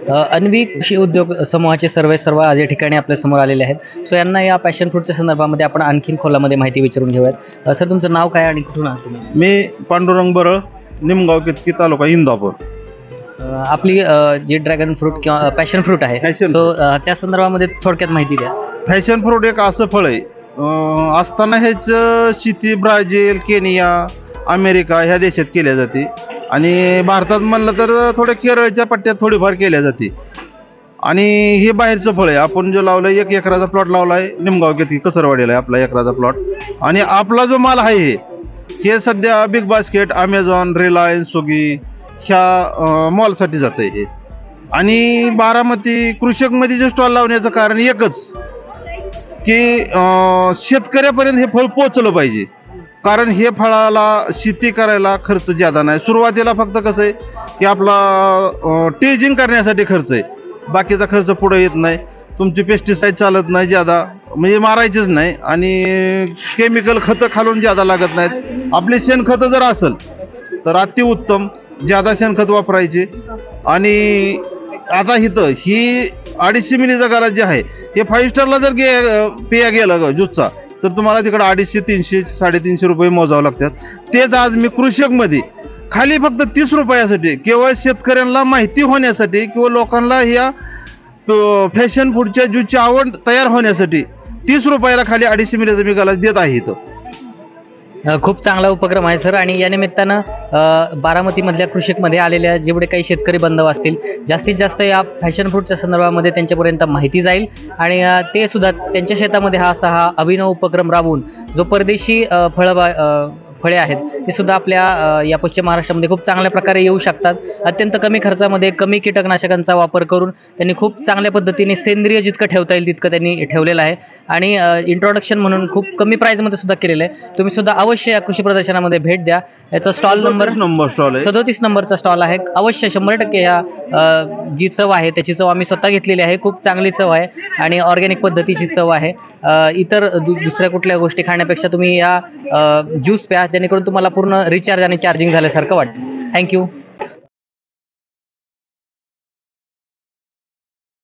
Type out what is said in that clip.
अन्वी कृषी उद्योग समूहाचे सर्व आज या ठिकाणी आपल्या समोर आलेले आहेत. सो यांना या पॅशन फ्रूटच्या संदर्भामध्ये आपण आणखीन खोलामध्ये माहिती विचारून घेऊयात. सर, तुमचं नाव काय आणि कुठून आहात तुम्ही? मी पांडुरंग बरळ, निमगाव केतकी, तालुका इंदापूर. आपली जी ड्रॅगन फ्रूट किंवा पॅशन फ्रूट आहे, Passion सो त्या संदर्भामध्ये थोडक्यात माहिती द्या. फॅशन फ्रूट एक असं फळ आहे, असताना ह्याच शेती ब्राझील, केनिया, अमेरिका ह्या देशात केल्या जाते आणि भारतात म्हणलं तर थोड्या केरळच्या पट्ट्यात थोडीफार केल्या जाते. आणि हे बाहेरचं फळ आहे. आपण जो लावलं 1 एकराचा प्लॉट लावला आहे निमगाव केतकी कसरवाडीला आहे आपला 1 एकराचा प्लॉट. आणि आपला जो माल आहे हे सध्या big basket, Amazon, Reliance, Swiggy ह्या मॉलसाठी जातं आहे हे. आणि बारामती कृषकमध्ये जे स्टॉल लावण्याचं कारण एकच की शेतकऱ्यापर्यंत हे फळ पोचलं पाहिजे. कारण हे फळाला शेती करायला खर्च ज्यादा नाही. सुरुवातीला फक्त कसं आहे की आपला टेजिंग करण्यासाठी खर्च आहे, बाकीचा खर्च पुढे येत नाही. तुमची पेस्टिसाईड चालत नाही ज्यादा, म्हणजे मारायचीच नाही. आणि केमिकल खतं खालून ज्यादा लागत नाहीत. आपली शेणखतं जर असेल तर अतिउत्तम, ज्यादा शेणखत वापरायचे. आणि आता इथं ही 250 मिलीचा गलास जे आहे हे 5 स्टारला जर पेया गेलं ज्यूसचा तर तुम्हाला तिकडे 250, 300, 350 रुपये मोजावं लागतात. तेच आज मी कृषकमध्ये खाली फक्त 30 रुपयासाठी, केवळ शेतकऱ्यांना माहिती होण्यासाठी किंवा लोकांना ह्या फॅशन फूडच्या ज्यूसची आवड तयार होण्यासाठी 30 रुपयाला खाली 250 मिलीचा मी गलास देत आहे इथं. खूप चांगला उपक्रम आहे सर. आणि या निमित्तानं बारामतीमधल्या कृषकमध्ये आलेल्या जेवढे काही शेतकरी बांधव असतील, जास्तीत जास्त या फॅशन फ्रूटच्या संदर्भामध्ये त्यांच्यापर्यंत माहिती जाईल. आणि ते सुद्धा त्यांच्या शेतामध्ये हा अभिनव उपक्रम राबवून जो परदेशी फळे आहेत ते सुद्धा आपल्या या पश्चिम महाराष्ट्रामध्ये खूप चांगल्या प्रकारे येऊ शकतात. अत्यंत कमी खर्चामध्ये, कमी कीटकनाशकांचा वापर करून त्यांनी खूप चांगल्या पद्धतीने सेंद्रिय जितकं ठेवता येईल तितकं त्यांनी ठेवलेलं आहे. आणि इंट्रोडक्शन म्हणून खूप कमी प्राईजमध्ये सुद्धा केलेलं आहे. तुम्ही सुद्धा अवश्य या कृषी प्रदर्शनामध्ये भेट द्या. याचा स्टॉल नंबर 37 नंबरचा स्टॉल आहे. अवश्य 100% ह्या जी चव आहे त्याची चव आम्ही स्वतः घेतलेली आहे. खूप चांगली चव आहे आणि ऑर्गॅनिक पद्धतीची चव आहे. इतर दुसऱ्या कुठल्या गोष्टी खाण्यापेक्षा तुम्ही या ज्यूस प्या, जेणेकरून तुम्हाला पूर्ण रिचार्ज आणि चार्जिंग झाल्यासारखं वाटतं. थँक्यू.